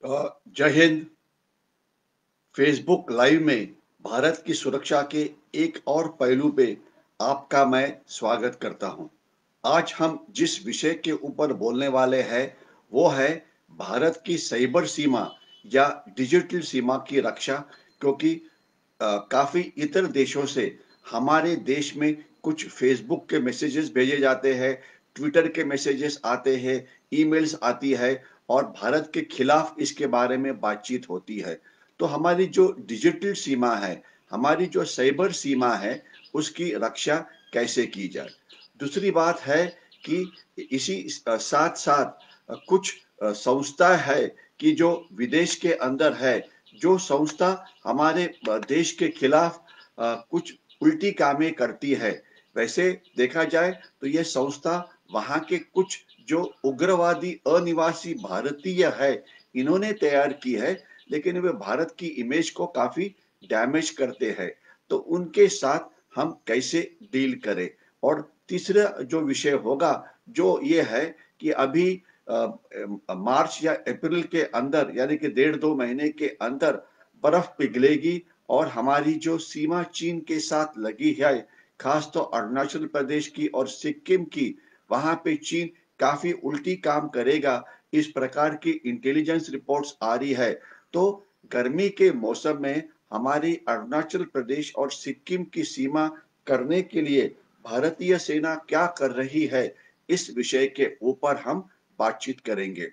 जय Hind. Facebook live में भारत की सुरक्षा के एक और पहलू पे आपका मैं स्वागत करता हूं। आज हम जिस विषय के ऊपर बोलने वाले हैं वो है भारत की साइबर सीमा या डिजिटल सीमा की रक्षा, क्योंकि काफी इतर देशों से हमारे देश में कुछ फेसबुक के मैसेजेस भेजे जाते हैं, ट्विटर के मैसेजेस आते हैं, ईमेल्स आती है और भारत के खिलाफ इसके बारे में बातचीत होती है। तो हमारी जो डिजिटल सीमा है, हमारी जो साइबर सीमा है, उसकी रक्षा कैसे की जाए। दूसरी बात है कि इसी साथ साथ कुछ संस्था है कि जो विदेश के अंदर है, जो संस्था हमारे देश के खिलाफ कुछ उल्टी कामें करती है। वैसे देखा जाए तो ये संस्था वहाँ के कुछ जो उग्रवादी अनिवासी भारतीय है, इन्होंने तैयार की है, लेकिन वे भारत की इमेज को काफी डैमेज करते हैं। तो उनके साथ हम कैसे डील करें। और तीसरा जो विषय होगा जो ये है कि अभी मार्च या अप्रैल के अंदर, यानी कि 1.5-2 महीने के अंदर बर्फ पिघलेगी और हमारी जो सीमा चीन के साथ लगी है, खास तो अरुणाचल प्रदेश की और सिक्किम की, वहां पे चीन काफी उल्टी काम करेगा, इस प्रकार की इंटेलिजेंस रिपोर्ट्स आ रही है। तो गर्मी के मौसम में हमारी अरुणाचल प्रदेश और सिक्किम की सीमा करने के लिए भारतीय सेना क्या कर रही है, इस विषय के ऊपर हम बातचीत करेंगे।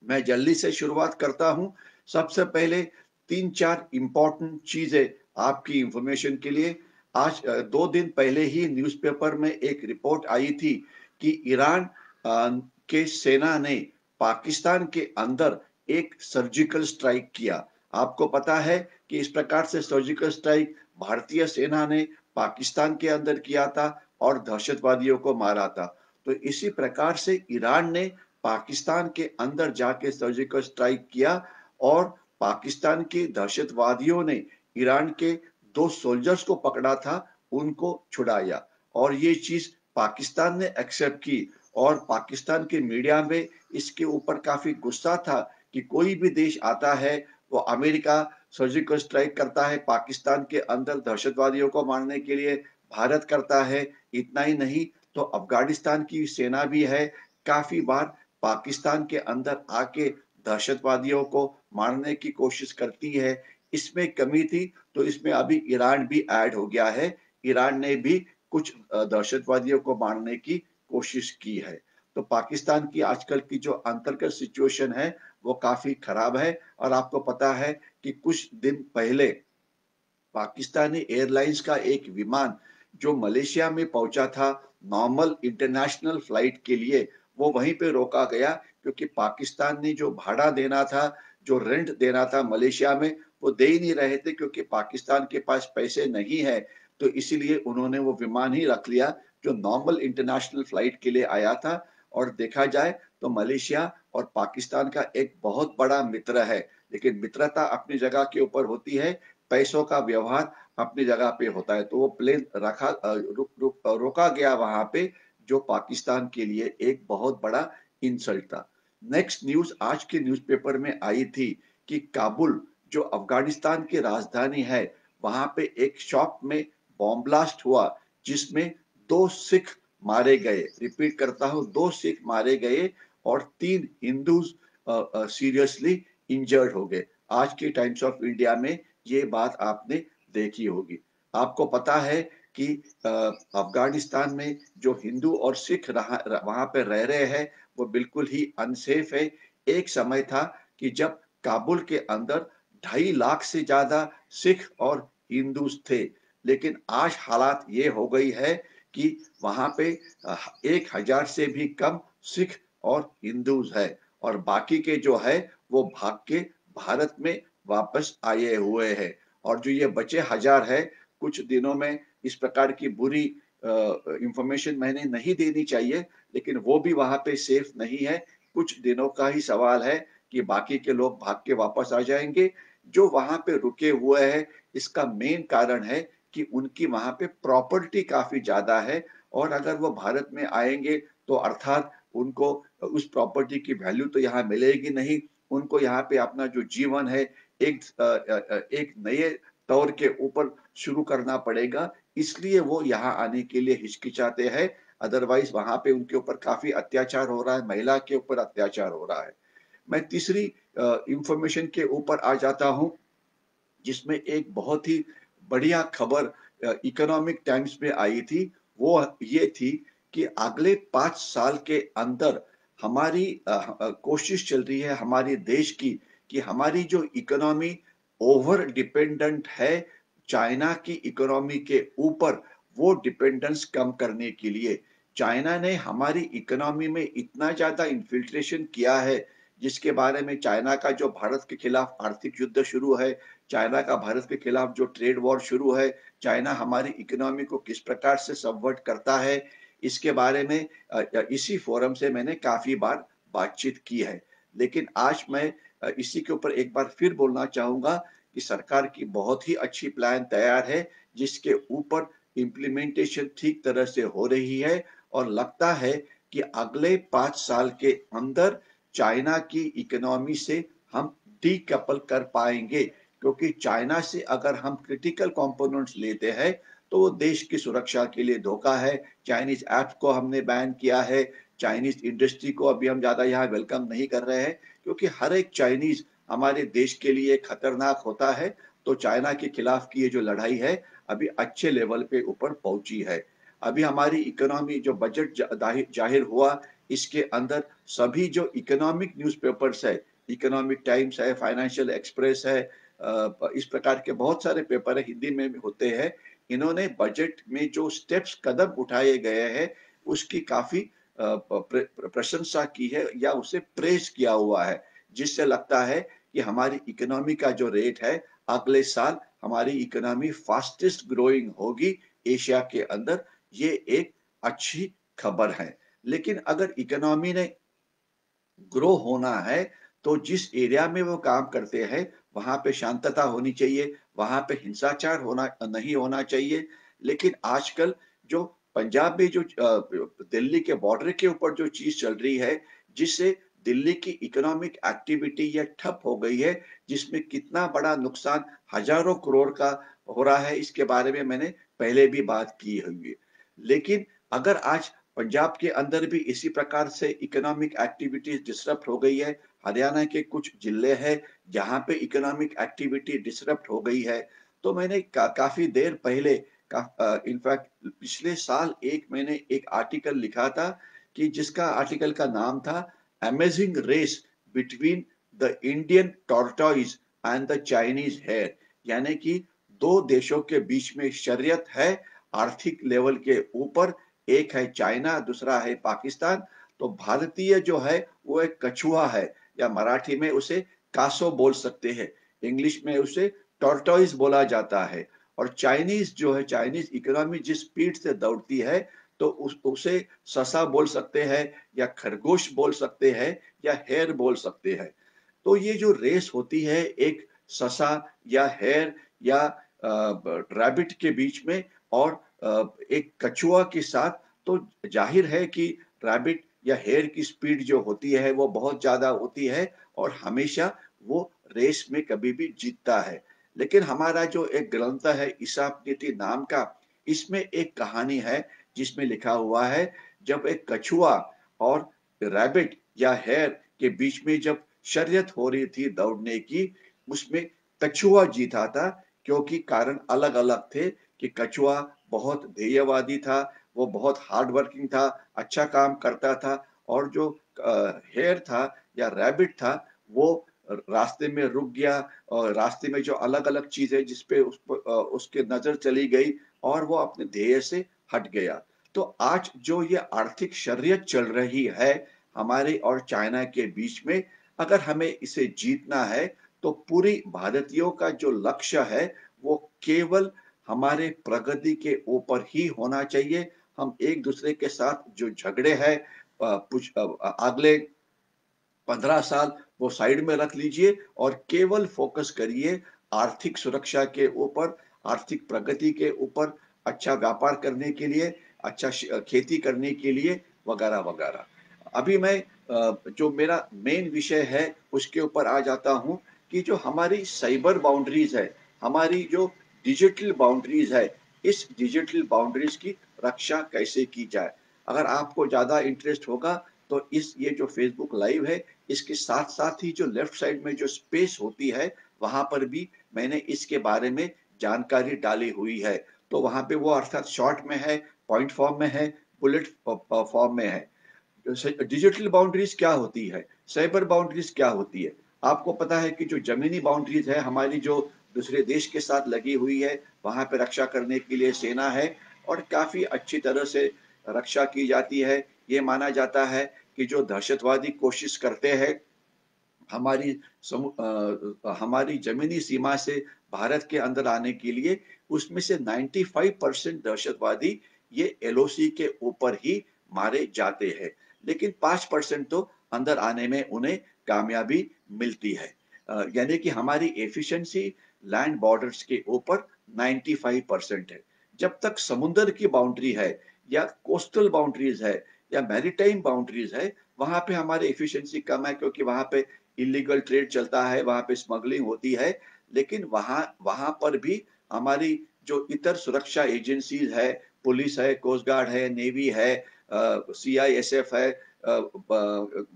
मैं जल्दी से शुरुआत करता हूं। सबसे पहले 3-4 इंपॉर्टेंट चीजें आपकी इंफॉर्मेशन के लिए। आज 2 दिन पहले ही न्यूज़पेपर में एक रिपोर्ट आई थी कि ईरान के सेना ने पाकिस्तान के अंदर एक सर्जिकल स्ट्राइक किया। आपको पता है कि इस प्रकार से सर्जिकल स्ट्राइक भारतीय सेना ने पाकिस्तान के अंदर किया था और दहशतवादियों को मारा था। तो इसी प्रकार से ईरान ने पाकिस्तान के अंदर जाके सर्जिकल स्ट्राइक किया और पाकिस्तान के दहशतवादियों ने ईरान के 2 सोल्जर्स को पकड़ा था, उनको छुड़ाया। और ये चीज पाकिस्तान ने एक्सेप्ट की और पाकिस्तान के मीडिया में इसके ऊपर काफी गुस्सा था कि कोई भी देश आता है, वो अमेरिका सर्जिकल स्ट्राइक करता है पाकिस्तान के अंदर दहशतवादियों को मारने के लिए, भारत करता है। इतना ही नहीं तो अफगानिस्तान की सेना भी है, काफी बार पाकिस्तान के अंदर आके दहशतवादियों को मारने की कोशिश करती है। इसमें कमी थी तो इसमें अभी ईरान भी ऐड हो गया है। ईरान ने भी कुछ दहशतवादियों को मारने की कोशिश की है। तो पाकिस्तान की आजकल की जो अंतर्गत सिचुएशन है वो काफी खराब है। और आपको पता है कि कुछ दिन पहले पाकिस्तानी एयरलाइंस का एक विमान जो मलेशिया में पहुंचा था नॉर्मल इंटरनेशनल फ्लाइट के लिए, वो वहीं पे रोका गया, क्योंकि पाकिस्तान ने जो भाड़ा देना था, जो रेंट देना था मलेशिया में, वो दे ही नहीं रहे थे, क्योंकि पाकिस्तान के पास पैसे नहीं है। तो इसीलिए उन्होंने वो विमान ही रख लिया जो नॉर्मल इंटरनेशनल फ्लाइट के लिए आया था। और देखा जाए तो मलेशिया और पाकिस्तान का एक बहुत बड़ा मित्र है, लेकिन मित्रता अपनी जगह के ऊपर होती है, पैसों का व्यवहार अपनी जगह पे होता है। तो वो प्लेन रोका गया वहां पे, जो पाकिस्तान के लिए एक बहुत बड़ा इंसल्ट था। नेक्स्ट न्यूज आज के न्यूज़पेपर में आई थी कि काबुल जो अफगानिस्तान की राजधानी है, वहां पे एक शॉप में बॉम्ब ब्लास्ट हुआ, जिसमें 2 सिख मारे गए। रिपीट करता हूं, 2 सिख मारे गए और 3 हिंदूज सीरियसली इंजर्ड हो गए। आज के टाइम्स ऑफ इंडिया में ये बात आपने देखी होगी। आपको पता है कि अफगानिस्तान में जो हिंदू और सिख वहां पे रह रहे हैं, वो बिल्कुल ही अनसेफ है। एक समय था कि जब काबुल के अंदर 2.5 लाख से ज्यादा सिख और हिंदूज थे, लेकिन आज हालात ये हो गई है कि वहां पे 1,000 से भी कम सिख और हिंदूज है, और बाकी के जो है वो भाग के भारत में वापस आए हुए हैं। और जो ये बचे 1,000 है, कुछ दिनों में इस प्रकार की बुरी इंफॉर्मेशन मैंने नहीं देनी चाहिए, लेकिन वो भी वहां पे सेफ नहीं है। कुछ दिनों का ही सवाल है कि बाकी के लोग भाग के वापस आ जाएंगे। जो वहां पे रुके हुए हैं, इसका मेन कारण है कि उनकी वहां पे प्रॉपर्टी काफी ज्यादा है, और अगर वो भारत में आएंगे तो अर्थात उनको उस प्रॉपर्टी की वैल्यू तो यहाँ मिलेगी नहीं, उनको यहाँ पे अपना जो जीवन है एक नए तौर के ऊपर शुरू करना पड़ेगा, इसलिए वो यहाँ आने के लिए हिचकिचाते हैं। अदरवाइज वहाँ पे उनके ऊपर काफ़ी अत्याचार हो रहा है, महिला के ऊपर अत्याचार हो रहा है। मैं तीसरी इंफॉर्मेशन के ऊपर आ जाता हूँ, जिसमें एक बहुत ही बढ़िया खबर इकोनॉमिक टाइम्स में आई थी। वो ये थी कि अगले 5 साल के अंदर हमारी कोशिश चल रही है हमारे देश की कि हमारी जो इकोनॉमी ओवर डिपेंडेंट है चाइना की इकोनॉमी के ऊपर, वो डिपेंडेंस कम करने के लिए चाइना ने हमारी इकोनॉमी में इतना ज्यादा इन्फिल्ट्रेशन किया है, जिसके बारे में चाइना का जो भारत के खिलाफ आर्थिक युद्ध शुरू है, चाइना का भारत के खिलाफ जो ट्रेड वॉर शुरू है, चाइना हमारी इकोनॉमी को किस प्रकार से सबवर्ट करता है, इसके बारे में इसी फोरम से मैंने काफी बार बातचीत की है। लेकिन आज मैं इसी के ऊपर एक बार फिर बोलना चाहूंगा कि सरकार की बहुत ही अच्छी प्लान तैयार है, जिसके ऊपर इम्प्लीमेंटेशन ठीक तरह से हो रही है और लगता है कि अगले 5 साल के अंदर चाइना की इकोनॉमी से हम डीकपल कर पाएंगे, क्योंकि चाइना से अगर हम क्रिटिकल कंपोनेंट्स लेते हैं तो वो देश की सुरक्षा के लिए धोखा है। चाइनीज ऐप्स को हमने बैन किया है, चाइनीज इंडस्ट्री को अभी हम ज्यादा यहाँ वेलकम नहीं कर रहे हैं, क्योंकि हर एक चाइनीज हमारे देश के लिए खतरनाक होता है। तो चाइना के खिलाफ की ये जो लड़ाई है अभी अच्छे लेवल पे ऊपर पहुंची है। अभी हमारी इकोनॉमी जो बजट जाहिर हुआ, इसके अंदर सभी जो इकोनॉमिक न्यूज़पेपर्स है, इकोनॉमिक टाइम्स है, फाइनेंशियल एक्सप्रेस है, इस प्रकार के बहुत सारे पेपर है, हिंदी में भी होते हैं। इन्होंने बजट में जो स्टेप्स कदम उठाए गए हैं उसकी काफी प्रशंसा की है या उसे प्रेज किया हुआ है, जिससे लगता है कि हमारी इकोनॉमी का जो रेट है अगले साल हमारी इकोनॉमी फास्टेस्ट ग्रोइंग होगी एशिया के अंदर। ये एक अच्छी खबर है। लेकिन अगर इकोनॉमी ने ग्रो होना है तो जिस एरिया में वो काम करते हैं वहां पे शांतता होनी चाहिए, वहां पे हिंसाचार होना नहीं होना चाहिए। लेकिन आजकल जो पंजाब में जो दिल्ली के बॉर्डर के ऊपर जो चीज चल रही है, जिससे दिल्ली की इकोनॉमिक एक्टिविटी ये ठप हो गई है, जिसमें कितना बड़ा नुकसान हजारों करोड़ का हो रहा है, इसके बारे में मैंने पहले भी बात की हुई है। लेकिन अगर आज पंजाब के अंदर भी इसी प्रकार से इकोनॉमिक एक्टिविटीज डिसरप्ट हो गई है, हरियाणा के कुछ जिले हैं जहां पे इकोनॉमिक एक्टिविटी डिसरप्ट हो गई है, तो मैंने काफी देर पहले इनफैक्ट पिछले साल मैंने एक आर्टिकल लिखा था कि जिसका आर्टिकल का नाम था amazing race between the Indian tortoise and the Chinese hare, यानी कि दो देशों के बीच में शर्यत है आर्थिक लेवल के ऊपर। एक है चाइना, दूसरा है पाकिस्तान। तो भारतीय जो है वो एक कछुआ है, या मराठी में उसे कासो बोल सकते हैं, इंग्लिश में उसे टॉर्टोइज बोला जाता है। और चाइनीज जो है, चाइनीज इकोनॉमी जिस स्पीड से दौड़ती है तो उसे ससा बोल सकते हैं, या खरगोश बोल सकते हैं, या हेयर बोल सकते हैं। तो ये जो रेस होती है एक ससा या हेयर या रैबिट के बीच में और एक कछुआ के साथ, तो जाहिर है कि रैबिट या हेयर की स्पीड जो होती है वो बहुत ज्यादा होती है और हमेशा वो रेस में कभी भी जीतता है। लेकिन हमारा जो एक ग्रंथ है ईसाप नीति नाम का, इसमें एक कहानी है जिसमें लिखा हुआ है, जब एक कछुआ और रैबिट या हेयर के बीच में जब शर्यत हो रही थी दौड़ने की, उसमें कछुआ जीता था, क्योंकि कारण अलग अलग थे कि कछुआ बहुत ध्येयवादी था, वो बहुत हार्ड वर्किंग था, अच्छा काम करता था, और जो हेयर था या रैबिट था वो रास्ते में रुक गया, और रास्ते में जो अलग अलग चीजें जिसपे उसके नजर चली गई और वो अपने ध्येय से हट गया। तो आज जो ये आर्थिक शर्यत चल रही है हमारे और चाइना के बीच में, अगर हमें इसे जीतना है तो पूरी भारतीयों का जो लक्ष्य है वो केवल हमारे प्रगति के ऊपर ही होना चाहिए। हम एक दूसरे के साथ जो झगड़े हैं अगले 15 साल वो साइड में रख लीजिए और केवल फोकस करिए आर्थिक सुरक्षा के ऊपर, आर्थिक प्रगति के ऊपर, अच्छा व्यापार करने के लिए, अच्छा खेती करने के लिए, वगैरह वगैरह। अभी मैं जो मेरा मेन विषय है उसके ऊपर आ जाता हूँ कि जो हमारी साइबर बाउंड्रीज है, हमारी जो डिजिटल बाउंड्रीज है, इस डिजिटल बाउंड्रीज की रक्षा कैसे की जाए। अगर आपको ज़्यादा इंटरेस्ट होगा तो इस ये जो फेसबुक लाइव है, इसके साथ साथ ही जो लेफ्ट साइड में जो स्पेस होती है, वहाँ पर भी मैंने इसके बारे में जानकारी डाली हुई है। तो वहाँ पे वो अर्थात शॉर्ट में है, पॉइंट फॉर्म में है, बुलेट फॉर्म में है। डिजिटल बाउंड्रीज क्या होती है, साइबर बाउंड्रीज क्या होती है। आपको पता है कि जो जमीनी बाउंड्रीज है हमारी, जो दूसरे देश के साथ लगी हुई है, वहां पे रक्षा करने के लिए सेना है और काफी अच्छी तरह से रक्षा की जाती है। ये माना जाता है कि जो दहशतवादी कोशिश करते हैं हमारी हमारी जमीनी सीमा से भारत के अंदर आने के लिए, उसमें से 95% दहशतवादी ये एलओसी के ऊपर ही मारे जाते हैं, लेकिन 5% तो अंदर आने में उन्हें कामयाबी मिलती है। यानी कि हमारी एफिशिएंसी लैंड बॉर्डर्स के ऊपर 95% है। जब तक समुद्र की बाउंड्री है या कोस्टल बाउंड्रीज है या मैरीटाइम बाउंड्रीज है, वहां पे हमारी एफिशिएंसी कम है, क्योंकि वहां पे इलीगल ट्रेड चलता है, वहां पे स्मगलिंग होती है। लेकिन वहां वहां पर भी हमारी जो इतर सुरक्षा एजेंसीज है, पुलिस है, कोस्ट गार्ड है, नेवी है, सीआईएसएफ है,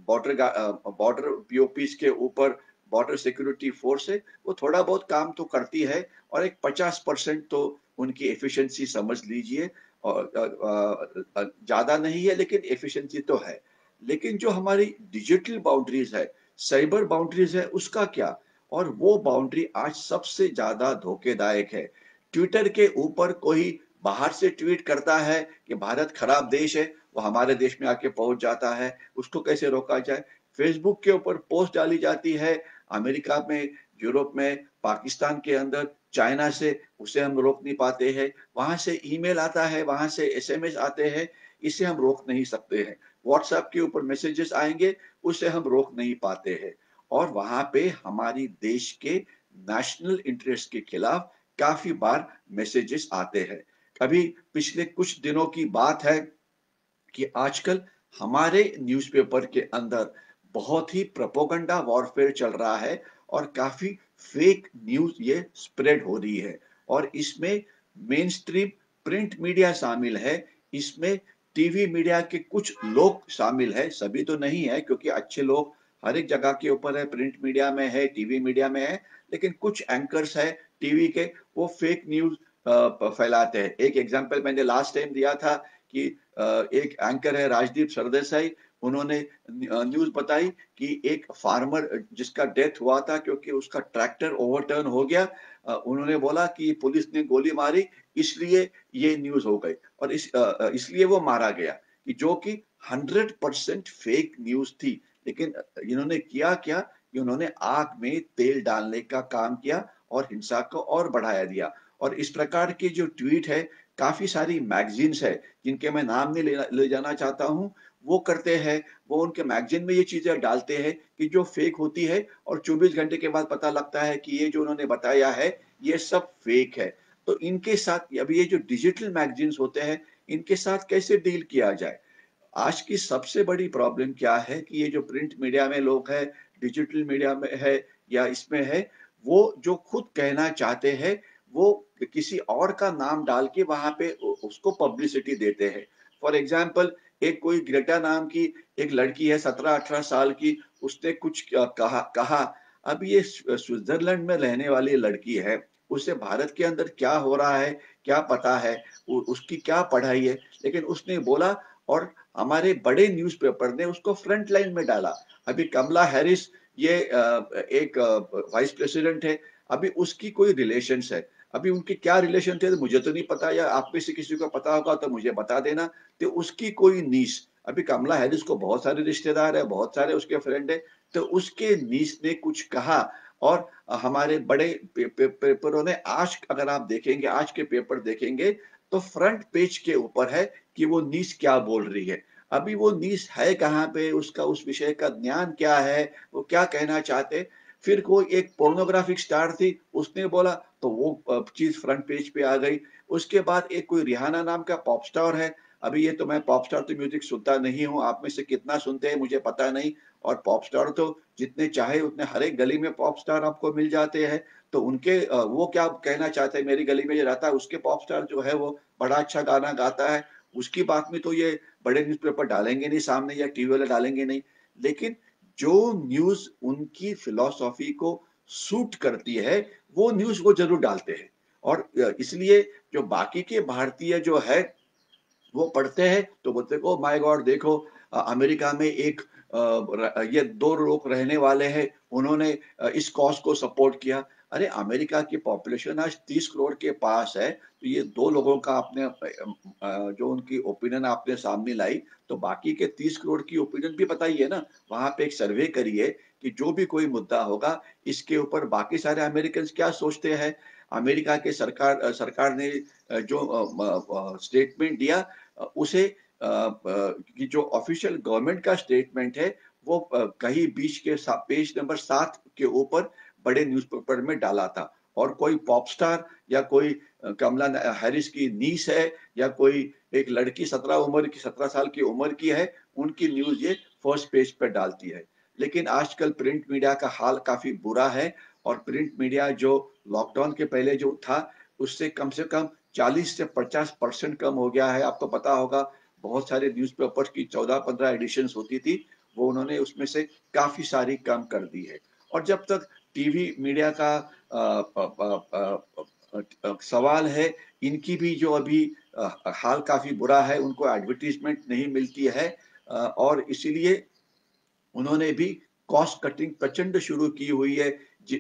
बॉर्डर पीओपीज के ऊपर बॉर्डर सिक्योरिटी फोर्स है, वो थोड़ा बहुत काम तो करती है और एक 50% तो उनकी एफिशिएंसी समझ लीजिए। और ज्यादा नहीं है लेकिन एफिशिएंसी तो है। लेकिन जो हमारी डिजिटल बाउंड्रीज है, साइबर बाउंड्रीज है, उसका क्या। और वो बाउंड्री आज सबसे ज्यादा धोखेदायक है। ट्विटर के ऊपर कोई बाहर से ट्वीट करता है कि भारत खराब देश है, वो हमारे देश में आके पहुंच जाता है, उसको कैसे रोका जाए। फेसबुक के ऊपर पोस्ट डाली जाती है अमेरिका में, यूरोप में, पाकिस्तान के अंदर, चाइना से, उसे हम रोक नहीं पाते हैं। वहां से ईमेल आता है, वहां से एसएमएस आते हैं, इसे हम रोक नहीं सकते हैं। व्हाट्सएप के ऊपर मैसेजेस आएंगे, उसे हम रोक नहीं पाते हैं। और वहां पे हमारी देश के नेशनल इंटरेस्ट के खिलाफ काफी बार मैसेजेस आते हैं। अभी पिछले कुछ दिनों की बात है कि आजकल हमारे न्यूज़पेपर के अंदर बहुत ही प्रोपोगंडा वॉरफेयर चल रहा है और काफी फेक न्यूज ये स्प्रेड हो रही है। और इसमें मेन स्ट्रीम प्रिंट मीडिया शामिल है, इसमें टीवी मीडिया के कुछ लोग शामिल है, सभी तो नहीं है, क्योंकि अच्छे लोग हर एक जगह के ऊपर है, प्रिंट मीडिया में है, टीवी मीडिया में है। लेकिन कुछ एंकर्स है टीवी के, वो फेक न्यूज फैलाते हैं। एक एग्जांपल मैंने लास्ट टाइम दिया था कि एक एंकर है राजदीप सरदेसाई, उन्होंने न्यूज बताई कि एक फार्मर जिसका डेथ हुआ था क्योंकि उसका ट्रैक्टर ओवरटर्न हो गया, उन्होंने बोला कि पुलिस ने गोली मारी, इसलिए ये न्यूज हो गई और इसलिए वो मारा गया, कि जो कि 100% फेक न्यूज थी। लेकिन इन्होंने किया क्या कि उन्होंने आग में तेल डालने का काम किया और हिंसा को और बढ़ाया दिया। और इस प्रकार के जो ट्वीट है, काफी सारी मैगजीन्स है जिनके मैं नाम नहीं ले जाना चाहता हूँ, वो करते हैं। वो उनके मैगजीन में ये चीजें डालते हैं कि जो फेक होती है, और 24 घंटे के बाद पता लगता है कि ये जो उन्होंने बताया है ये सब फेक है। तो इनके साथ अभी ये जो डिजिटल मैगजीन्स होते हैं, इनके साथ कैसे डील किया जाए। आज की सबसे बड़ी प्रॉब्लम क्या है कि ये जो प्रिंट मीडिया में लोग हैं, डिजिटल मीडिया में है या इसमें है, वो जो खुद कहना चाहते हैं वो किसी और का नाम डाल के वहां पे उसको पब्लिसिटी देते हैं। फॉर एग्जाम्पल, एक कोई ग्रेटा नाम की एक लड़की है 17-18 साल की, उसने कुछ कहा। अब ये स्विट्जरलैंड में रहने वाली लड़की है, उसे भारत के अंदर क्या हो रहा है क्या पता है, उसकी क्या पढ़ाई है, लेकिन उसने बोला और हमारे बड़े न्यूज़पेपर ने उसको फ्रंट लाइन में डाला। अभी कमला हैरिस, ये एक वाइस प्रेसिडेंट है, अभी उसकी कोई रिलेशंस है। अभी उनके क्या रिलेशन थे तो मुझे तो नहीं पता, या आप में से किसी को पता होगा तो मुझे बता देना। तो उसकी कोई नीस, अभी कमला हैरिस को बहुत सारे रिश्तेदार है, बहुत सारे उसके फ्रेंड है, तो उसके नीस ने कुछ कहा। और हमारे बड़े पेपरों ने आज, अगर आप देखेंगे आज के पेपर देखेंगे, तो फ्रंट पेज के ऊपर है कि वो नीस क्या बोल रही है। अभी वो नीस है कहाँ पे, उसका उस विषय का ज्ञान क्या है, वो क्या कहना चाहते। फिर कोई एक पोर्नोग्राफिक स्टार थी, उसने बोला तो वो चीज फ्रंट पेज पे आ गई। उसके बाद एक कोई रिहाना नाम का पॉप स्टार है, अभी ये तो मैं पॉप स्टार तो म्यूजिक सुनता नहीं हूँ, आप में से कितना सुनते हैं मुझे पता नहीं। और पॉप स्टार तो जितने चाहे उतने हर एक गली में पॉप स्टार आपको मिल जाते हैं। तो उनके वो क्या कहना चाहते हैं, मेरी गली में जो रहता है उसके पॉप स्टार जो है वो बड़ा अच्छा गाना गाता है, उसकी बात में तो ये बड़े न्यूज़पेपर डालेंगे नहीं सामने या टीवी वाले डालेंगे नहीं। लेकिन जो न्यूज़ उनकी फिलॉसफी को सूट करती है, वो न्यूज़ वो ज़रूर डालते हैं। और इसलिए जो बाकी के भारतीय जो है वो पढ़ते हैं तो बोलते हैं, ओ माय गॉड देखो अमेरिका में एक ये 2 लोग रहने वाले हैं, उन्होंने इस कॉज़ को सपोर्ट किया। अरे अमेरिका की पॉपुलेशन आज 30 करोड़ के पास है, तो ये 2 लोगों का आपने जो उनकी ओपिनियन आपने सामने लाई, तो बाकी के 30 करोड़ की ओपिनियन भी बताइए ना। वहाँ पे एक सर्वे करिए कि जो भी कोई मुद्दा होगा, इसके ऊपर बाकी सारे अमेरिकन्स क्या सोचते हैं। अमेरिका के सरकार ने जो स्टेटमेंट दिया उसे कि जो ऑफिशियल गवर्नमेंट का स्टेटमेंट है वो कहीं बीच के पेज नंबर 7 के ऊपर बड़े न्यूज़पेपर में डाला था। और कोई पॉप स्टार या कोई कमला हैरिस की नीस है या कोई एक लड़की 17 साल की उम्र की है, उनकी न्यूज़ ये फर्स्ट पेज पे डालती है। लेकिन आजकल प्रिंट मीडिया का हाल काफ़ी बुरा है और प्रिंट मीडिया जो लॉकडाउन के पहले जो था, उससे कम से कम 40 से 50% कम हो गया है। आपको पता होगा बहुत सारे न्यूज़पेपर्स की 14-15 एडिशंस होती थी, वो उन्होंने उसमें से काफ़ी सारी कम कर दी है। और जब तक टीवी मीडिया का सवाल है, इनकी भी जो अभी हाल काफ़ी बुरा है, उनको एडवर्टाइज़मेंट नहीं मिलती है और इसीलिए उन्होंने भी कॉस्ट कटिंग प्रचंड शुरू की हुई है।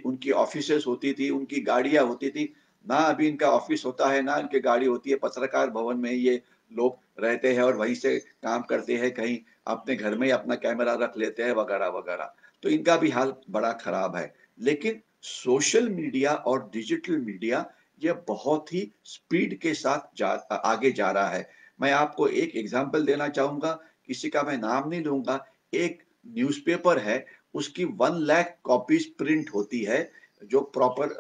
उनकी ऑफिसेस होती थी, उनकी गाड़ियां होती थी, ना अभी इनका ऑफिस होता है, ना इनकी गाड़ी होती है। पत्रकार भवन में ये लोग रहते हैं और वहीं से काम करते हैं, कहीं अपने घर में ही अपना कैमरा रख लेते हैं वगैरह वगैरह। तो इनका भी हाल बड़ा खराब है। लेकिन सोशल मीडिया और डिजिटल मीडिया ये बहुत ही स्पीड के साथ आगे जा रहा है। मैं आपको एक एग्जांपल देना चाहूंगा, किसी का मैं नाम नहीं लूंगा। एक न्यूज़पेपर है, उसकी 1 लाख कॉपीज प्रिंट होती है, जो प्रॉपर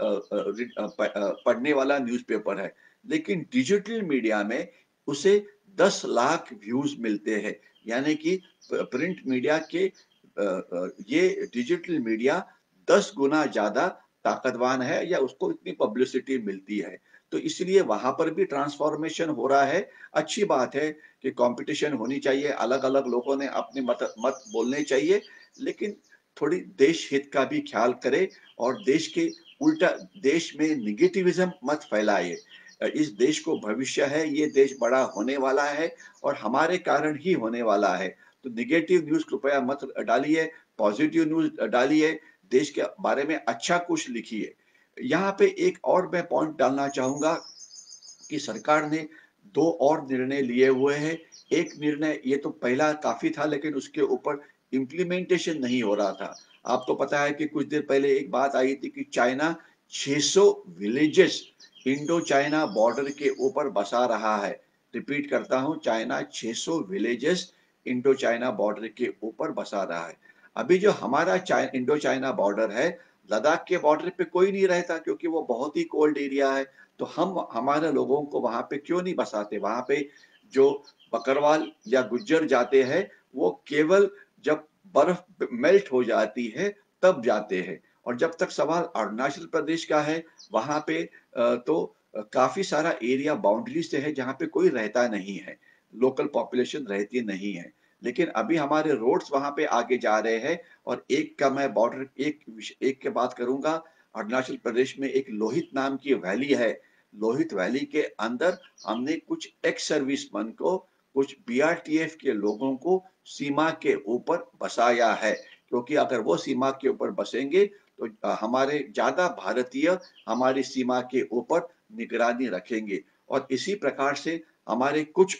पढ़ने वाला न्यूज़पेपर है। लेकिन डिजिटल मीडिया में उसे 10 लाख व्यूज मिलते हैं। यानी कि प्रिंट मीडिया के ये डिजिटल मीडिया 10 गुना ज्यादा ताकतवान है या उसको इतनी पब्लिसिटी मिलती है। तो इसलिए वहां पर भी ट्रांसफॉर्मेशन हो रहा है। अच्छी बात है कि कंपटीशन होनी चाहिए, अलग-अलग लोगों ने अपने मत मत बोलने चाहिए, लेकिन थोड़ी देश हित का भी ख्याल करें और देश के उल्टा देश में नेगेटिविज्म मत फैलाइए। इस देश को भविष्य है, ये देश बड़ा होने वाला है और हमारे कारण ही होने वाला है। तो नेगेटिव न्यूज़ कृपया मत डालिए, पॉजिटिव न्यूज़ डालिए, देश के बारे में अच्छा कुछ लिखिए। यहाँ पे एक और मैं पॉइंट डालना चाहूँगा कि सरकार ने 2 और निर्णय लिए हुए हैं। एक निर्णय ये तो पहला काफ़ी था, लेकिन उसके ऊपर इम्प्लीमेंटेशन नहीं हो रहा था। आपको पता है कि कुछ देर पहले एक बात आई थी कि China 600 villages Indo China border के ऊपर बसा रहा है। रिपीट करता हूँ, China 600 villages Indo China border के ऊपर बसा रहा है। अभी जो हमारा इंडो चाइना बॉर्डर है, लद्दाख के बॉर्डर पे कोई नहीं रहता क्योंकि वो बहुत ही कोल्ड एरिया है। तो हम हमारे लोगों को वहां पे क्यों नहीं बसाते। वहां पे जो बकरवाल या गुज्जर जाते हैं, वो केवल जब बर्फ मेल्ट हो जाती है तब जाते हैं। और जब तक सवाल अरुणाचल प्रदेश का है, वहां पे तो काफी सारा एरिया बाउंड्री से है जहाँ पे कोई रहता नहीं है, लोकल पॉपुलेशन रहती नहीं है। लेकिन अभी हमारे रोड्स वहां पे आगे जा रहे हैं। और एक का मैं बॉर्डर एक के बात करूंगा। अरुणाचल प्रदेश में एक लोहित नाम की वैली है। लोहित वैली के अंदर हमने कुछ एक्स सर्विसमैन को, कुछ बीआरटीएफ के लोगों को सीमा के ऊपर बसाया है, क्योंकि अगर वो सीमा के ऊपर बसेंगे तो हमारे ज्यादा भारतीय हमारी सीमा के ऊपर निगरानी रखेंगे। और इसी प्रकार से हमारे कुछ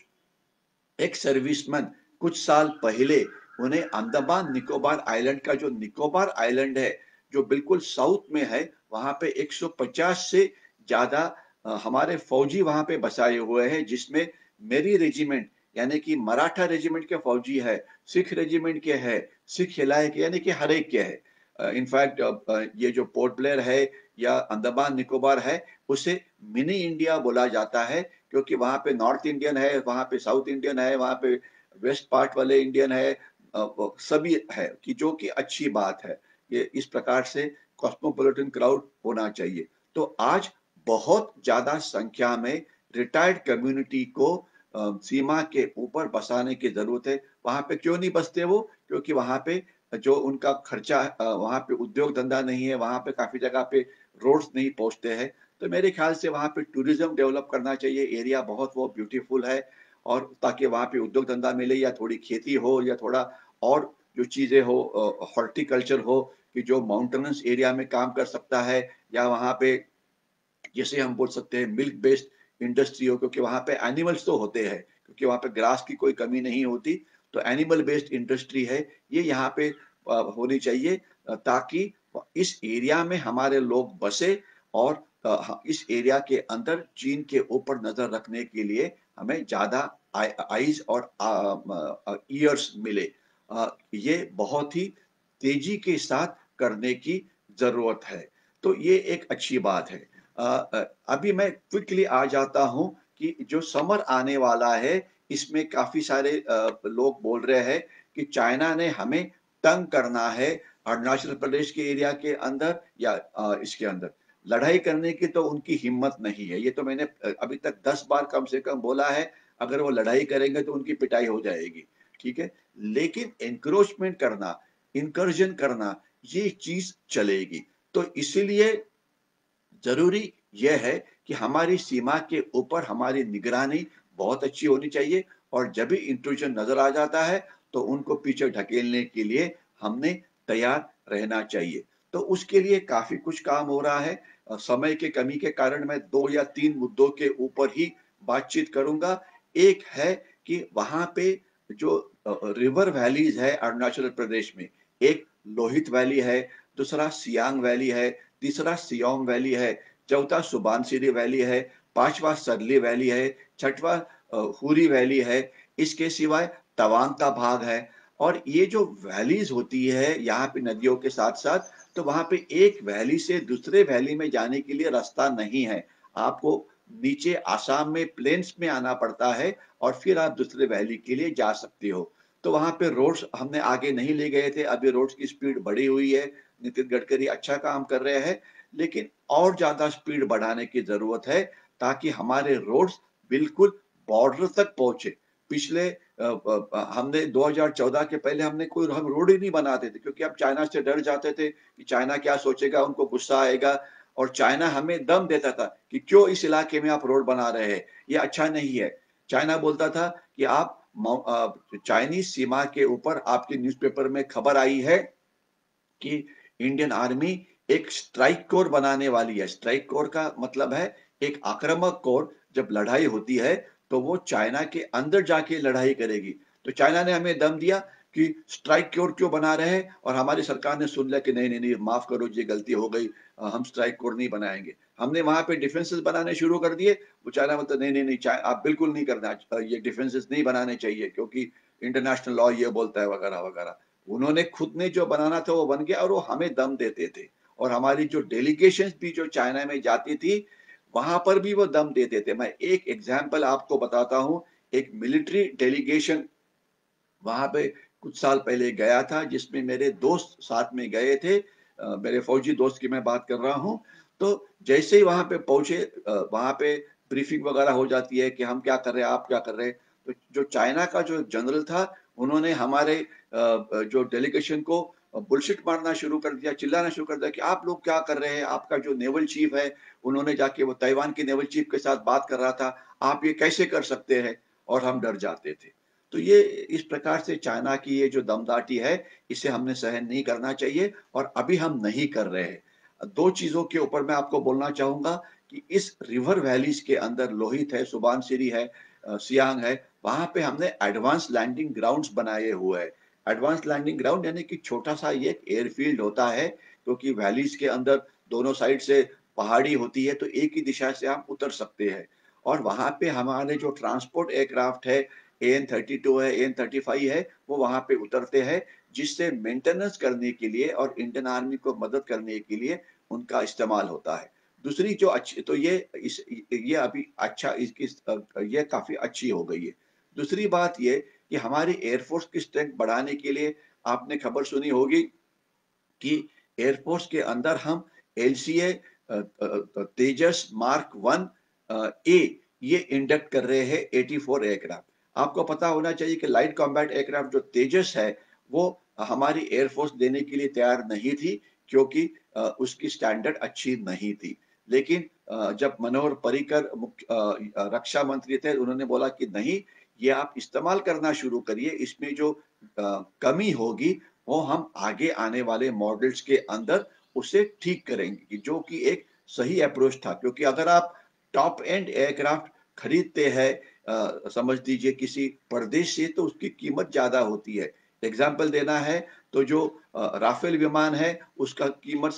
एक्स सर्विसमैन कुछ साल पहले, उन्हें अंडमान निकोबार आइलैंड का जो निकोबार आइलैंड है, जो बिल्कुल साउथ में है, वहां पे 150 से ज्यादा हमारे फौजी वहां पे बसाए हुए हैं, जिसमें मेरी रेजिमेंट यानी कि मराठा रेजिमेंट के फौजी है, सिख रेजिमेंट के है, सिख हिलाए के यानी कि हर एक के है। इनफैक्ट ये जो पोर्ट ब्लेयर है या अंडमान निकोबार है, उसे मिनी इंडिया बोला जाता है, क्योंकि वहाँ पे नॉर्थ इंडियन है, वहाँ पे साउथ इंडियन है, वहाँ पे वेस्ट पार्ट वाले इंडियन है, सभी है कि जो कि अच्छी बात है। ये इस प्रकार से कॉस्मोपॉलिटन क्राउड होना चाहिए। तो आज बहुत ज़्यादा संख्या में रिटायर्ड कम्युनिटी को सीमा के ऊपर बसाने की ज़रूरत है। वहाँ पे क्यों नहीं बसते वो? क्योंकि वहाँ पे जो उनका खर्चा वहाँ पे उद्योग धंधा नहीं है, वहाँ पे काफ़ी जगह पे रोड्स नहीं पहुँचते हैं। तो मेरे ख्याल से वहाँ पे टूरिज़्म डेवलप करना चाहिए, एरिया बहुत वो ब्यूटीफुल है और ताकि वहाँ पे उद्योग धंधा मिले या थोड़ी खेती हो या थोड़ा और जो चीज़ें हो हॉर्टिकल्चर हो कि जो माउंटेनस एरिया में काम कर सकता है या वहाँ पे जैसे हम बोल सकते हैं मिल्क बेस्ड इंडस्ट्री हो क्योंकि वहाँ पे एनिमल्स तो होते हैं क्योंकि वहाँ पे ग्रास की कोई कमी नहीं होती तो एनिमल बेस्ड इंडस्ट्री है ये यहाँ पे होनी चाहिए ताकि इस एरिया में हमारे लोग बसे और इस एरिया के अंदर चीन के ऊपर नजर रखने के लिए हमें ज्यादा आईज और ईयर्स मिले। ये बहुत ही तेजी के साथ करने की जरूरत है। तो ये एक अच्छी बात है। अभी मैं क्विकली आ जाता हूँ कि जो समर आने वाला है इसमें काफी सारे लोग बोल रहे हैं कि चाइना ने हमें तंग करना है अरुणाचल प्रदेश के एरिया के अंदर या इसके अंदर लड़ाई करने की तो उनकी हिम्मत नहीं है। ये तो मैंने अभी तक 10 बार कम से कम बोला है। अगर वो लड़ाई करेंगे तो उनकी पिटाई हो जाएगी। ठीक है, लेकिन एनक्रोचमेंट करना, इंकर्जन करना ये चीज चलेगी। तो इसीलिए जरूरी यह है कि हमारी सीमा के ऊपर हमारी निगरानी बहुत अच्छी होनी चाहिए और जब भी इंट्रूजन नजर आ जाता है तो उनको पीछे ढकेलने के लिए हमने तैयार रहना चाहिए। तो उसके लिए काफी कुछ काम हो रहा है। समय के कमी के कारण मैं 2 या 3 मुद्दों के ऊपर ही बातचीत करूंगा। एक है कि वहां पे जो रिवर वैलीज है अरुणाचल प्रदेश में, एक लोहित वैली है, दूसरा सियांग वैली है, तीसरा सियोम वैली है, चौथा सुबानसिरी वैली है, पांचवा सरली वैली है, छठवा हुरी वैली है, इसके सिवाय तवांग का भाग है। और ये जो वैलीज होती है यहाँ पे नदियों के साथ साथ, तो वहां पे एक वैली से दूसरे वैली में जाने के लिए रास्ता नहीं है। आपको नीचे आसाम में प्लेन्स में आना पड़ता है और फिर आप दूसरे वैली के लिए जा सकते हो। तो वहां पे रोड्स हमने आगे नहीं ले गए थे, अभी रोड्स की स्पीड बढ़ी हुई है। नितिन गडकरी अच्छा काम कर रहे हैं, लेकिन और ज्यादा स्पीड बढ़ाने की जरूरत है ताकि हमारे रोड्स बिल्कुल बॉर्डर तक पहुंचे। पिछले हमने 2014 के पहले हमने कोई हम रोड ही नहीं बनाते थे क्योंकि हम चाइना से डर जाते थे कि चाइना क्या सोचेगा, उनको गुस्सा आएगा। और चाइना हमें दम देता था कि क्यों इस इलाके में आप रोड बना रहे हैं, ये अच्छा नहीं है। चाइना बोलता था कि आप चाइनीज सीमा के ऊपर आपके न्यूज़पेपर में खबर आई है कि इंडियन आर्मी एक स्ट्राइक कोर बनाने वाली है। स्ट्राइक कोर का मतलब है एक आक्रामक कोर। जब लड़ाई होती है तो वो चाइना के अंदर जाके लड़ाई करेगी। तो चाइना ने हमें दम दिया कि स्ट्राइक कोर क्यों बना रहे हैं, और हमारी सरकार ने सुन लिया कि नहीं नहीं नहीं, माफ करो जी, गलती हो गई, हम स्ट्राइक कोर नहीं बनाएंगे। हमने वहां पे डिफेंसेस बनाने शुरू कर दिए। वो चाइना बोलता नहीं नहीं नहीं, आप बिल्कुल नहीं करना, ये डिफेंसेस नहीं बनाने चाहिए क्योंकि इंटरनेशनल लॉ ये बोलता है वगैरह वगैरह। उन्होंने खुद ने जो बनाना था वो बन गया और वो हमें दम देते थे। और हमारी जो डेलीगेशन भी जो चाइना में जाती थी वहां पर भी वो दम देते थे। मैं एक एग्जाम्पल आपको बताता हूँ। एक मिलिट्री डेलीगेशन वहां पे कुछ साल पहले गया था जिसमें मेरे दोस्त साथ में गए थे। मेरे फौजी दोस्त की मैं बात कर रहा हूँ। तो जैसे ही वहां पे पहुंचे, वहां पे ब्रीफिंग वगैरह हो जाती है कि हम क्या कर रहे हैं, आप क्या कर रहे हैं। तो जो चाइना का जो जनरल था उन्होंने हमारे जो डेलीगेशन को बुलशिट मारना शुरू कर दिया, चिल्लाना शुरू कर दिया कि आप लोग क्या कर रहे हैं। आपका जो नेवल चीफ है, उन्होंने जाके वो ताइवान के नेवल चीफ के साथ बात कर रहा था, आप ये कैसे कर सकते हैं। और हम डर जाते थे। तो ये इस प्रकार से चाइना की ये जो दमदाटी है इसे हमने सहन नहीं करना चाहिए और अभी हम नहीं कर रहे हैं। दो चीजों के ऊपर मैं आपको बोलना चाहूंगा कि इस रिवर वैलीज के अंदर लोहित है, सुबानसिरी है, सियांग है, वहां पे हमने एडवांस लैंडिंग ग्राउंड्स बनाए हुए हैं। एडवांस लैंडिंग ग्राउंड यानी कि छोटा सा ये एयरफील्ड होता है क्योंकि वैलीज के अंदर दोनों साइड से पहाड़ी होती है तो एक ही दिशा से हम उतर सकते हैं। और वहां पे हमारे जो ट्रांसपोर्ट एयरक्राफ्ट है, AN-32 है, AN-35 है, वो वहां पे उतरते हैं जिससे मेंटेनेंस करने के लिए और इंडियन आर्मी को मदद करने के लिए उनका इस्तेमाल होता है। दूसरी जो अच्छी तो ये अभी अच्छा ये काफ़ी अच्छी हो गई है। दूसरी बात ये कि हमारी एयरफ़ोर्स की स्ट्रेंथ बढ़ाने के लिए आपने खबर सुनी होगी कि एयरफ़ोर्स के अंदर हम एलसीए तेजस मार्क 1 ए ये इंडक्ट कर रहे हैं 84 एयरक्राफ्ट। आपको पता होना चाहिए कि लाइट कॉम्बैट एयरक्राफ्ट जो तेजस है, वो हमारी एयरफ़ोर्स देने के लिए तैयार नहीं थी क्योंकि उसकी स्टैंडर्ड अच्छी नहीं थी। लेकिन जब मनोहर पर्रिकर रक्षा मंत्री थे, उन्होंने बोला कि नहीं, ये आप इस्तेमाल करना शुरू करिए, इसमें जो कमी होगी वो हम आगे आने वाले मॉडल्स के अंदर उसे ठीक करेंगे, जो कि एक सही अप्रोच था। क्योंकि अगर आप टॉप एंड एयरक्राफ्ट खरीदते हैं, समझ लीजिए किसी प्रदेश से, तो उसकी कीमत ज्यादा होती है। एग्जाम्पल देना है तो जो राफेल विमान है, उसका कीमत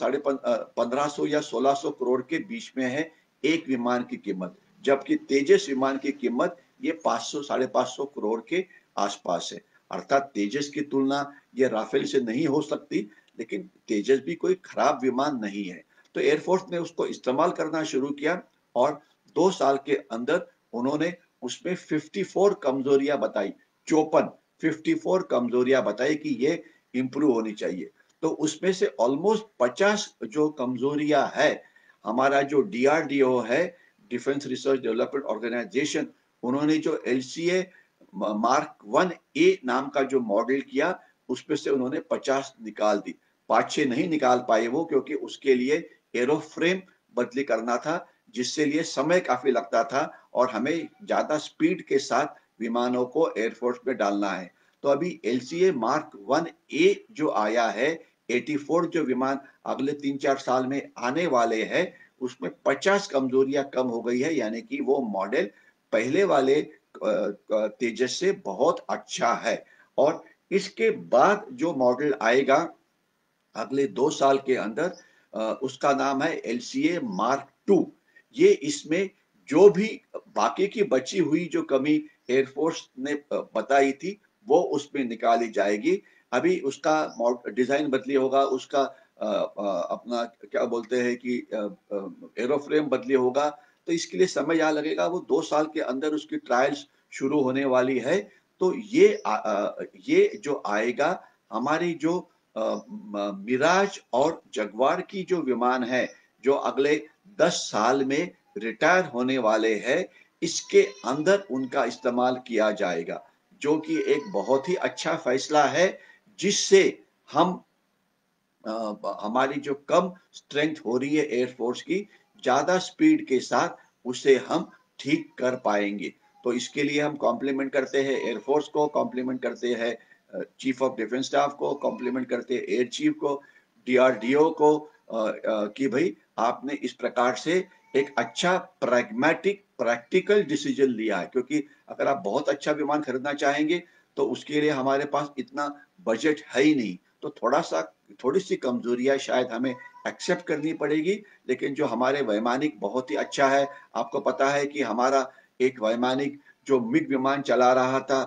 1500 या 1600 करोड़ के बीच में है एक विमान की कीमत, जबकि तेजस विमान की कीमत ये 500 साढ़े 500 करोड़ के आसपास है। अर्थात तेजस की तुलना ये राफेल से नहीं हो सकती, लेकिन तेजस भी कोई खराब विमान नहीं है। तो एयरफोर्स ने उसको इस्तेमाल करना शुरू किया और 2 साल के अंदर उन्होंने उसमें 54 कमजोरियां बताई। 54 कमजोरियां बताई कि ये इंप्रूव होनी चाहिए। तो उसमें से ऑलमोस्ट 50 जो कमजोरियां है, हमारा जो डीआरडीओ है, डिफेंस रिसर्च डेवलपमेंट ऑर्गेनाइजेशन, उन्होंने जो एलसीए मार्क 1 ए नाम का जो मॉडल किया, उसमें से उन्होंने 50 निकाल दी। 5-6 नहीं निकाल पाए वो, क्योंकि उसके लिए एरोफ्रेम बदली करना था, जिससे लिए समय काफी लगता था और हमें ज्यादा स्पीड के साथ विमानों को एयरफोर्स में डालना है। तो अभी एलसीए मार्क 1 ए जो आया है, 84 जो विमान अगले 3-4 साल में आने वाले हैं, उसमें 50 कमजोरियां कम हो गई है, यानी कि वो मॉडल पहले वाले तेजस से बहुत अच्छा है। और इसके बाद जो मॉडल आएगा अगले 2 साल के अंदर, उसका नाम है एलसीए मार्क 2। ये इसमें जो भी बाकी की बची हुई जो कमी एयरफोर्स ने बताई थी, वो उसमें निकाली जाएगी। अभी उसका डिजाइन बदली होगा, उसका अपना क्या बोलते हैं कि एरोफ्रेम बदली होगा। तो इसके लिए समय यहाँ लगेगा, वो 2 साल के अंदर उसकी ट्रायल्स शुरू होने वाली है। तो ये जो आएगा, हमारी जो मिराज और जगुआर की जो विमान है, जो अगले 10 साल में रिटायर होने वाले हैं, इसके अंदर उनका इस्तेमाल किया जाएगा, जो कि एक बहुत ही अच्छा फैसला है, जिससे हम हमारी जो कम स्ट्रेंथ हो रही है एयरफोर्स की, ज्यादा स्पीड के साथ उसे हम ठीक कर पाएंगे। तो इसके लिए हम कॉम्प्लीमेंट करते हैं एयरफोर्स को, कॉम्प्लीमेंट करते हैं चीफ ऑफ डिफेंस स्टाफ को, कॉम्प्लीमेंट करते हैं एयर चीफ को, डीआरडीओ को, कि भाई आपने इस प्रकार से एक अच्छा प्रैग्मेटिक प्रैक्टिकल डिसीजन लिया है। क्योंकि अगर आप बहुत अच्छा विमान खरीदना चाहेंगे, तो उसके लिए हमारे पास इतना बजट है ही नहीं। तो थोड़ी सी कमजोरियां शायद हमें एक्सेप्ट करनी पड़ेगी, लेकिन जो हमारे वैमानिक बहुत ही अच्छा है। आपको पता है कि हमारा एक वैमानिक जो मिग विमान चला रहा था,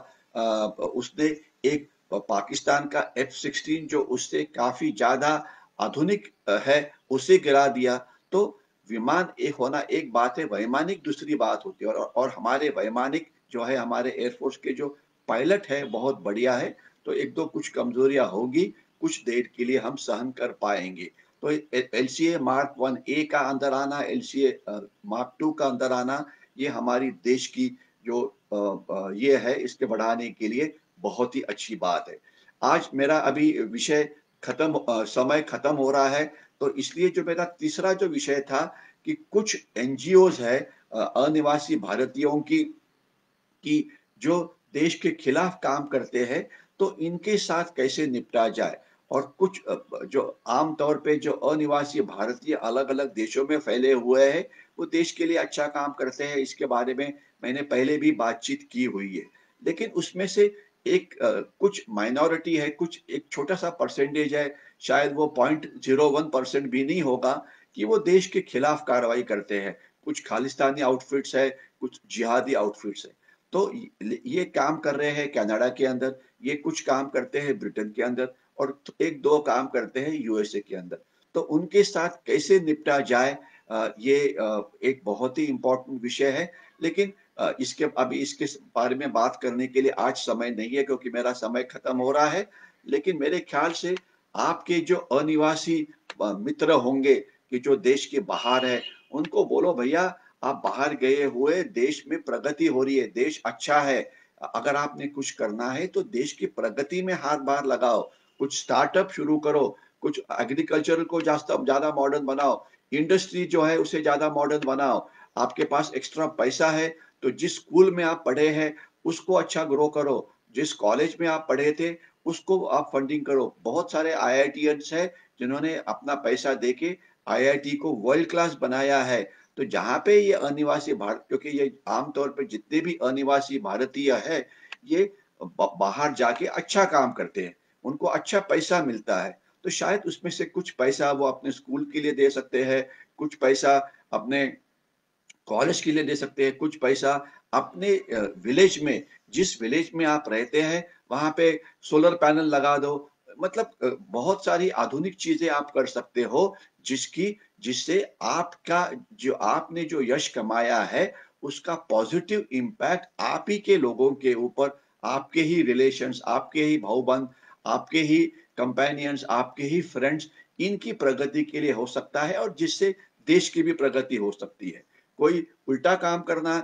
उसने एक पाकिस्तान का F-16 जो उससे काफी ज्यादा आधुनिक है, उसे गिरा दिया। तो विमान एक होना एक बात है, वैमानिक दूसरी बात होती है। और हमारे वैमानिक जो है, हमारे एयरफोर्स के जो पायलट है, बहुत बढ़िया है। तो एक दो कुछ कमजोरियां होगी, कुछ देर के लिए हम सहन कर पाएंगे। तो एलसीए मार्क 1 ए का अंदर आना, एलसीए मार्क 2 का अंदर आना, ये हमारी देश की जो ये है, इसके बढ़ाने के लिए बहुत ही अच्छी बात है। आज मेरा अभी विषय समय खत्म हो रहा है, तो इसलिए जो मेरा तीसरा जो विषय था कि कुछ एनजीओज है, अनिवासी भारतीयों की जो देश के खिलाफ काम करते हैं, तो इनके साथ कैसे निपटा जाए। और कुछ जो आम तौर पे जो अनिवासी भारतीय अलग अलग देशों में फैले हुए हैं, वो देश के लिए अच्छा काम करते हैं, इसके बारे में मैंने पहले भी बातचीत की हुई है। लेकिन उसमें से एक कुछ माइनॉरिटी है, कुछ एक छोटा सा परसेंटेज है, शायद वो 0.01% भी नहीं होगा, कि वो देश के खिलाफ कार्रवाई करते हैं। कुछ खालिस्तानी आउटफिट्स है, कुछ जिहादी आउटफिट्स है। तो ये काम कर रहे हैं कनाडा के अंदर, ये कुछ काम करते हैं ब्रिटेन के अंदर, और एक दो काम करते हैं यूएसए के अंदर। तो उनके साथ कैसे निपटा जाए, ये एक बहुत ही इम्पोर्टेंट विषय है, लेकिन इसके बारे में बात करने के लिए आज समय नहीं है क्योंकि मेरा समय खत्म हो रहा है। लेकिन मेरे ख्याल से आपके जो अनिवासी मित्र होंगे कि जो देश के बाहर है, उनको बोलो भैया आप बाहर गए हुए, देश में प्रगति हो रही है, देश अच्छा है। अगर आपने कुछ करना है तो देश की प्रगति में हाथ बार लगाओ, कुछ स्टार्टअप शुरू करो, कुछ एग्रीकल्चर को ज़्यादा मॉडर्न बनाओ, इंडस्ट्री जो है उसे ज़्यादा मॉडर्न बनाओ। आपके पास एक्स्ट्रा पैसा है तो जिस स्कूल में आप पढ़े हैं उसको अच्छा ग्रो करो, जिस कॉलेज में आप पढ़े थे उसको आप फंडिंग करो। बहुत सारे आईआईटियंस हैं जिन्होंने अपना पैसा देके आईआईटी को वर्ल्ड क्लास बनाया है। तो जहाँ पे ये अनिवासी भारत, क्योंकि ये आमतौर पे जितने भी अनिवासी भारतीय है ये बाहर जाके अच्छा काम करते हैं, उनको अच्छा पैसा मिलता है। तो शायद उसमें से कुछ पैसा वो अपने स्कूल के लिए दे सकते हैं, कुछ पैसा अपने कॉलेज के लिए दे सकते हैं, कुछ पैसा अपने विलेज में, जिस विलेज में आप रहते हैं वहां पे सोलर पैनल लगा दो। मतलब बहुत सारी आधुनिक चीजें आप कर सकते हो जिससे आपका जो आपने जो यश कमाया है उसका पॉजिटिव इम्पैक्ट आप ही के लोगों के ऊपर, आपके ही रिलेशंस, आपके ही भाई-बंध, आपके ही कंपेनियंस, आपके ही फ्रेंड्स, इनकी प्रगति के लिए हो सकता है और जिससे देश की भी प्रगति हो सकती है। कोई उल्टा काम करना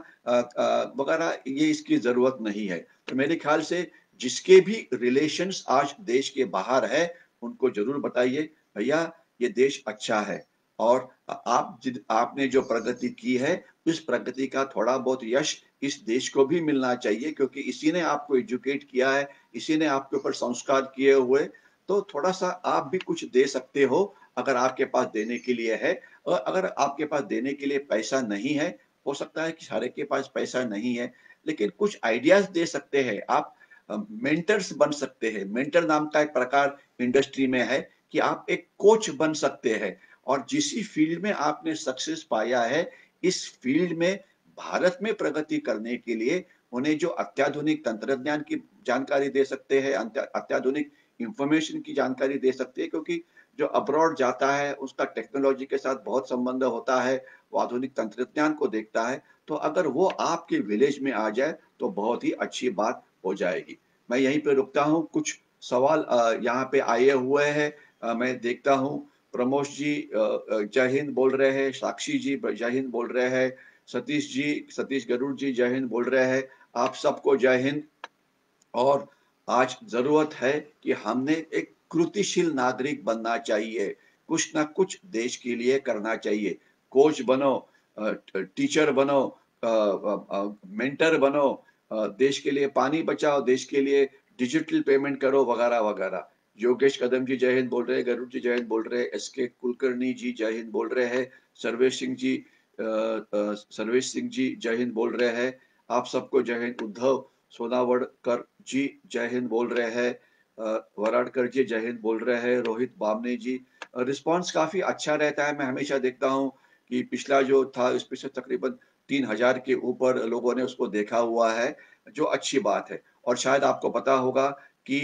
वगैरह ये इसकी ज़रूरत नहीं है। तो मेरे ख़्याल से जिसके भी रिलेशंस आज देश के बाहर है, उनको ज़रूर बताइए, भैया ये देश अच्छा है और आपने जो प्रगति की है, इस प्रगति का थोड़ा बहुत यश इस देश को भी मिलना चाहिए क्योंकि इसी ने आपको एजुकेट किया है, इसी ने आपके ऊपर संस्कार किए हुए, तो थोड़ा-सा आप भी कुछ दे सकते हो, अगर आपके पास देने के लिए है। अगर आपके पास देने के लिए पैसा नहीं है, हो सकता है कि सारे के पास पैसा नहीं है, लेकिन कुछ आइडियाज़ दे सकते हैं। आप मेंटर्स बन सकते हैं। मेंटर नाम का एक प्रकार इंडस्ट्री में है कि आप एक कोच बन सकते हैं और जिस फील्ड में आपने सक्सेस पाया है, इस फील्ड में भारत में प्रगति करने के लिए उन्हें जो अत्याधुनिक तंत्रज्ञान की जानकारी दे सकते हैं, अत्याधुनिक इंफॉर्मेशन की जानकारी दे सकते हैं क्योंकि जो अब्रॉड जाता है उसका टेक्नोलॉजी के साथ बहुत संबंध होता है, वो आधुनिक तंत्रज्ञान को देखता है, तो अगर वो आपके विलेज में आ जाए तो बहुत ही अच्छी बात हो जाएगी। मैं यहीं पे रुकता हूँ, कुछ सवाल यहाँ पे आए हुए हैं, मैं देखता हूँ। प्रमोद जी जय हिंद बोल रहे हैं, साक्षी जी जय हिंद बोल रहे हैं, सतीश गरुड़ जी जय हिंद बोल रहे हैं। आप सबको जय हिंद। और आज ज़रूरत है कि हमने एक कृतिशील नागरिक बनना चाहिए, कुछ ना कुछ देश के लिए करना चाहिए। कोच बनो, टीचर बनो, मेंटर बनो, देश के लिए पानी बचाओ, देश के लिए डिजिटल पेमेंट करो वगैरह वगैरह। योगेश कदम जी जय हिंद बोल रहे हैं, गरुड़ जी जय हिंद बोल रहे हैं, एसके कुलकर्णी जी जय हिंद बोल रहे हैं, सर्वेश सिंह जी जय हिंद बोल रहे हैं। आप सबको जय हिंद। उद्धव सोनावड़कर जी जय हिंद बोल रहे हैं, वराडकर जी जय हिंद बोल रहे हैं, रोहित बामने जी। रिस्पांस काफी अच्छा रहता है। मैं हमेशा देखता हूँ कि पिछला जो था इसमें से तकरीबन 3000 के ऊपर लोगों ने उसको देखा हुआ है, जो अच्छी बात है। और शायद आपको पता होगा कि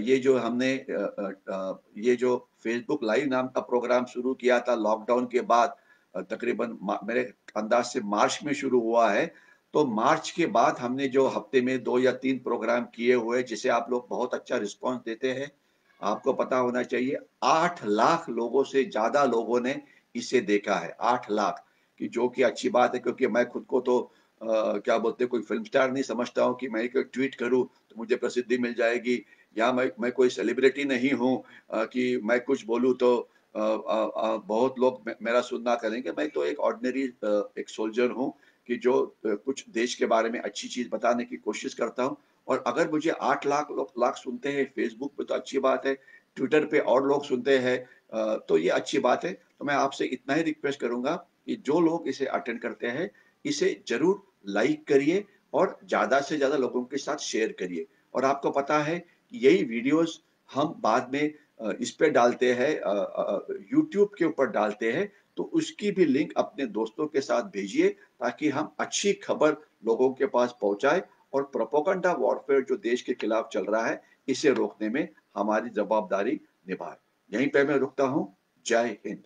ये जो हमने ये जो फेसबुक लाइव नाम का प्रोग्राम शुरू किया था लॉकडाउन के बाद, तकरीबन मेरे अंदाज से मार्च में शुरू हुआ है। तो मार्च के बाद हमने जो हफ्ते में 2 या 3 प्रोग्राम किए हुए जिसे आप लोग बहुत अच्छा रिस्पॉन्स देते हैं। आपको पता होना चाहिए 8 लाख लोगों से ज़्यादा लोगों ने इसे देखा है, 8 लाख, कि जो कि अच्छी बात है क्योंकि मैं खुद को तो क्या बोलते हैं, कोई फ़िल्म स्टार नहीं समझता हूँ कि मैं एक ट्वीट करूँ तो मुझे प्रसिद्धि मिल जाएगी, या मैं कोई सेलिब्रिटी नहीं हूँ कि मैं कुछ बोलूँ तो बहुत लोग मेरा सुनना करेंगे। मैं तो एक ऑर्डिनरी एक सोल्जर हूँ कि जो कुछ देश के बारे में अच्छी चीज़ बताने की कोशिश करता हूँ। और अगर मुझे 8 लाख सुनते हैं फेसबुक पे तो अच्छी बात है, ट्विटर पे और लोग सुनते हैं तो ये अच्छी बात है। तो मैं आपसे इतना ही रिक्वेस्ट करूँगा कि जो लोग इसे अटेंड करते हैं, इसे ज़रूर लाइक करिए और ज़्यादा से ज़्यादा लोगों के साथ शेयर करिए। और आपको पता है कि यही वीडियोज़ हम बाद में इस पे डालते हैं, यूट्यूब के ऊपर डालते हैं, तो उसकी भी लिंक अपने दोस्तों के साथ भेजिए ताकि हम अच्छी खबर लोगों के पास पहुंचाएं और प्रोपेगेंडा वॉरफेयर जो देश के खिलाफ चल रहा है, इसे रोकने में हमारी जवाबदारी निभाएं। यहीं पे मैं रुकता हूं। जय हिंद।